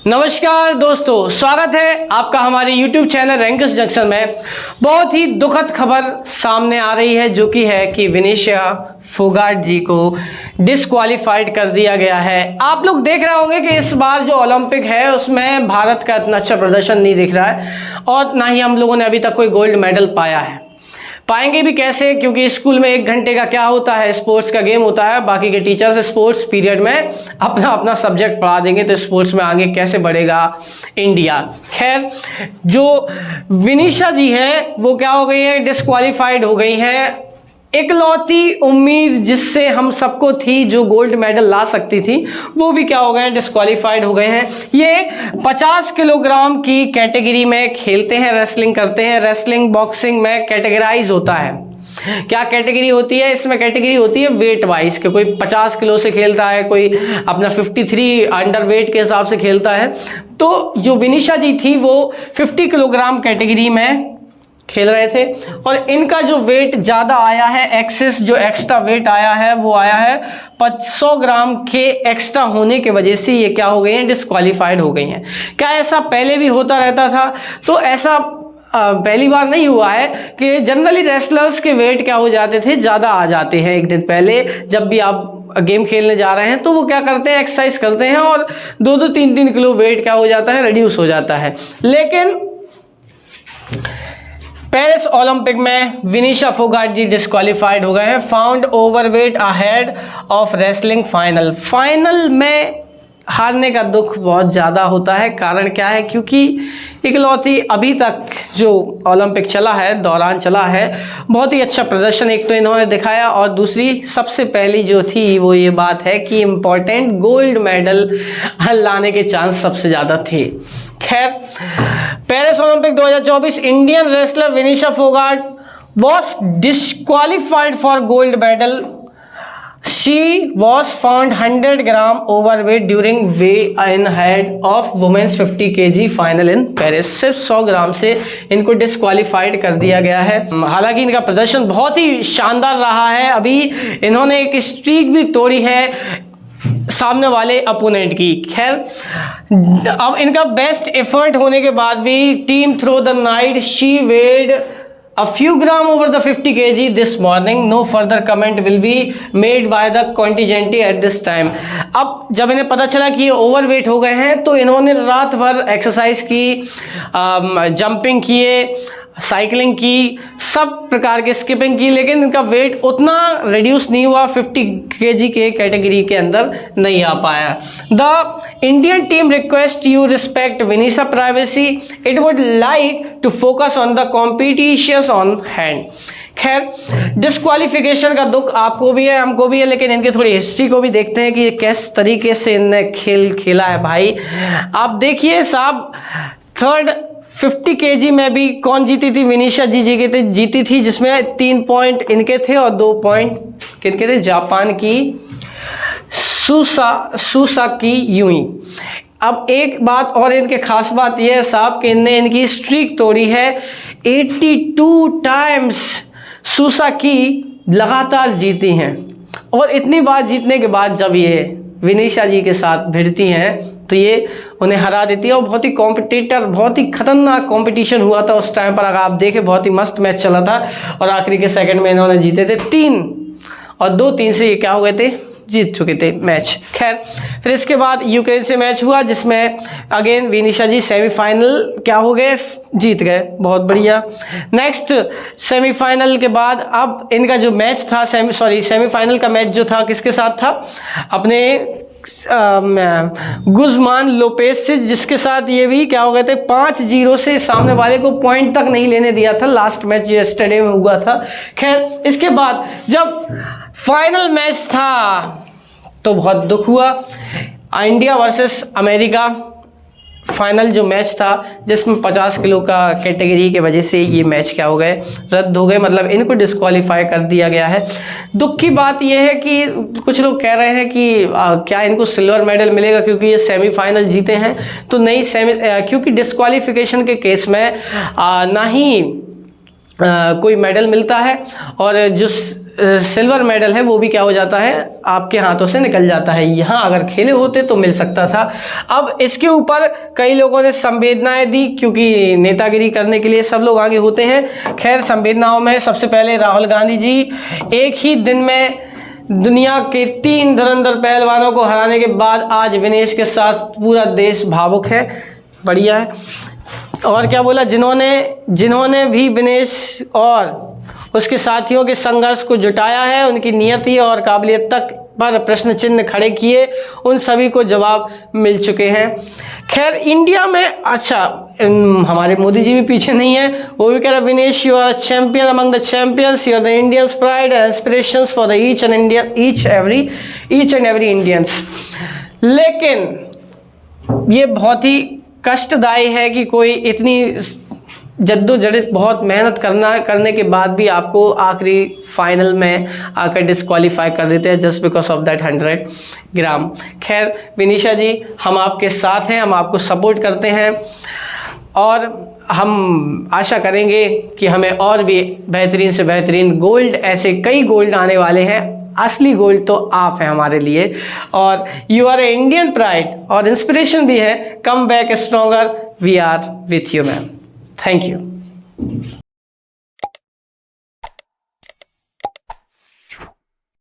नमस्कार दोस्तों, स्वागत है आपका हमारे YouTube चैनल रैंकर्स जंक्शन में। बहुत ही दुखद खबर सामने आ रही है जो कि है कि विनिशा फोगाट जी को डिस्क्वालीफाइड कर दिया गया है। आप लोग देख रहे होंगे कि इस बार जो ओलंपिक है उसमें भारत का इतना अच्छा प्रदर्शन नहीं दिख रहा है और ना ही हम लोगों ने अभी तक कोई गोल्ड मेडल पाया है। पाएंगे भी कैसे, क्योंकि स्कूल में 1 घंटे का क्या होता है, स्पोर्ट्स का गेम होता है। बाकी के टीचर्स स्पोर्ट्स पीरियड में अपना अपना सब्जेक्ट पढ़ा देंगे तो स्पोर्ट्स में आगे कैसे बढ़ेगा इंडिया। खैर, जो विनिशा जी है वो क्या हो गई है, डिस्क्वालीफाइड हो गई है। इकलौती उम्मीद जिससे हम सबको थी, जो गोल्ड मेडल ला सकती थी, वो भी क्या हो गए हैं, डिस्क्वालीफाइड हो गए हैं। ये 50 किलोग्राम की कैटेगरी में खेलते हैं, रेसलिंग करते हैं। रेसलिंग बॉक्सिंग में कैटेगराइज होता है। क्या कैटेगरी होती है इसमें? कैटेगरी होती है वेट वाइज के। कोई 50 किलो से खेलता है, कोई अपना 53 अंडर वेट के हिसाब से खेलता है। तो जो विनिशा जी थी वो 50 किलोग्राम कैटेगरी में खेल रहे थे और इनका जो वेट ज़्यादा आया है, एक्सेस जो एक्स्ट्रा वेट आया है वो आया है 100 ग्राम के एक्स्ट्रा होने के वजह से ये क्या हो गई हैं, डिस्क्वालीफाइड हो गई हैं। क्या ऐसा पहले भी होता रहता था? तो ऐसा पहली बार नहीं हुआ है कि जनरली रेसलर्स के वेट क्या हो जाते थे, ज़्यादा आ जाते हैं। एक दिन पहले जब भी आप गेम खेलने जा रहे हैं तो वो क्या करते हैं, एक्सरसाइज करते हैं और 2-2, 3-3 किलो वेट क्या हो जाता है, रिड्यूस हो जाता है। लेकिन पेरिस ओलंपिक में विनिशा फोगाट जी डिस्क्वालीफाइड हो गए हैं। Found overweight ahead of wrestling final. Final में हारने का दुख बहुत ज़्यादा होता है। कारण क्या है? क्योंकि इकलौती अभी तक जो ओलंपिक चला है, दौरान चला है, बहुत ही अच्छा प्रदर्शन एक तो इन्होंने दिखाया और दूसरी सबसे पहली जो थी वो ये बात है कि इम्पोर्टेंट गोल्ड मेडल लाने के चांस सबसे ज़्यादा थे। खैर, Paris Olympic 2024 Indian wrestler Vinisha Phogat was disqualified for gold medal. She was found 100 gram overweight during weigh-in ahead of women's 50 kg final in Paris. सिर्फ 100 ग्राम से इनको डिस्क्वालीफाइड कर दिया गया है। हालांकि इनका प्रदर्शन बहुत ही शानदार रहा है। अभी इन्होंने एक स्ट्रीक भी तोड़ी है सामने वाले अपोनेंट की। खैर, अब इनका बेस्ट एफर्ट होने के बाद भी team through the night she weighed a few gram over the 50 kg this morning. No further comment will be made by the contingent at this time. अब जब इन्हें पता चला कि ये ओवरवेट हो गए हैं तो इन्होंने रात भर एक्सरसाइज की, जंपिंग किए, साइकिलिंग की, सब प्रकार के स्किपिंग की, लेकिन इनका वेट उतना रिड्यूस नहीं हुआ, 50 kg के कैटेगरी के अंदर नहीं आ पाया। The Indian team request you respect Vinesh's privacy, it would like to focus on the competitions on hand. खैर, डिस्क्वालिफिकेशन का दुख आपको भी है, हमको भी है, लेकिन इनकी थोड़ी हिस्ट्री को भी देखते हैं कि ये किस तरीके से इनने खेला है। भाई आप देखिए साहब, 3rd 50 kg में भी कौन जीती थी? विनिशा जी जीती थी, जिसमें 3 पॉइंट इनके थे और 2 पॉइंट किनके थे? जापान की सुसाकी यूई। अब एक बात और इनके खास बात यह है साहब कि इनने इनकी स्ट्रीक तोड़ी है। 82 टाइम्स सुसाकी लगातार जीती हैं और इतनी बार जीतने के बाद जब ये विनिशा जी के साथ भिड़ती हैं तो ये उन्हें हरा देती है। और बहुत ही कॉम्पिटिटर, बहुत ही खतरनाक कंपटीशन हुआ था उस टाइम पर। अगर आप देखें, बहुत ही मस्त मैच चला था और आखिरी के सेकंड में इन्होंने जीते थे 3 और 2-3 से ये क्या हो गए थे, जीत चुके थे मैच। खैर, फिर इसके बाद यूक्रेन से मैच हुआ जिसमें अगेन विनिशा जी सेमीफाइनल क्या हो गए, जीत गए। बहुत बढ़िया। नेक्स्ट सेमीफाइनल के बाद अब इनका जो मैच था, सेमीफाइनल का मैच जो था किसके साथ था? अपने गुज़मान लोपेज से, जिसके साथ ये भी क्या हो गए थे, 5-0 से सामने वाले को पॉइंट तक नहीं लेने दिया था। लास्ट मैच येस्टरडे में हुआ था। खैर, इसके बाद जब फाइनल मैच था तो बहुत दुख हुआ। इंडिया वर्सेस अमेरिका फाइनल जो मैच था, जिसमें 50 किलो का कैटेगरी के वजह से ये मैच क्या हो गए, रद्द हो गए। मतलब इनको डिस्क्वालीफाई कर दिया गया है। दुख की बात यह है कि कुछ लोग कह रहे हैं कि क्या इनको सिल्वर मेडल मिलेगा क्योंकि ये सेमीफाइनल जीते हैं। तो नहीं, क्योंकि डिस्क्वालीफिकेशन के केस में ना ही कोई मेडल मिलता है, और जो सिल्वर मेडल है वो भी क्या हो जाता है, आपके हाथों से निकल जाता है। यहाँ अगर खेले होते तो मिल सकता था। अब इसके ऊपर कई लोगों ने संवेदनाएं दी, क्योंकि नेतागिरी करने के लिए सब लोग आगे होते हैं। खैर, संवेदनाओं में सबसे पहले राहुल गांधी जी एक ही दिन में दुनिया के 3 धुरंधर पहलवानों को हराने के बाद आज विनेश के साथ पूरा देश भावुक है। बढ़िया है। और क्या बोला, जिन्होंने भी विनेश और उसके साथियों के संघर्ष को जुटाया है, उनकी नियति और काबिलियत तक पर प्रश्न चिन्ह खड़े किए, उन सभी को जवाब मिल चुके हैं। खैर, इंडिया में अच्छा, हमारे मोदी जी भी पीछे नहीं है, वो भी कह रहे Vinesh you are champion among the champions, you are the Indians pride and inspirations for the each and every Indians. लेकिन ये बहुत ही कष्टदायी है कि कोई इतनी जद्दोजहद, बहुत मेहनत करने के बाद भी आपको आखिरी फाइनल में आकर डिस्क्वालीफाई कर देते हैं जस्ट बिकॉज ऑफ दैट 100 ग्राम। खैर विनीशा जी, हम आपके साथ हैं, हम आपको सपोर्ट करते हैं, और हम आशा करेंगे कि हमें और भी बेहतरीन से बेहतरीन गोल्ड, ऐसे कई गोल्ड आने वाले हैं। असली गोल्ड तो आप हैं हमारे लिए, और you are a Indian pride और इंस्पिरेशन भी है। Come back stronger, we are with you ma'am. Thank you.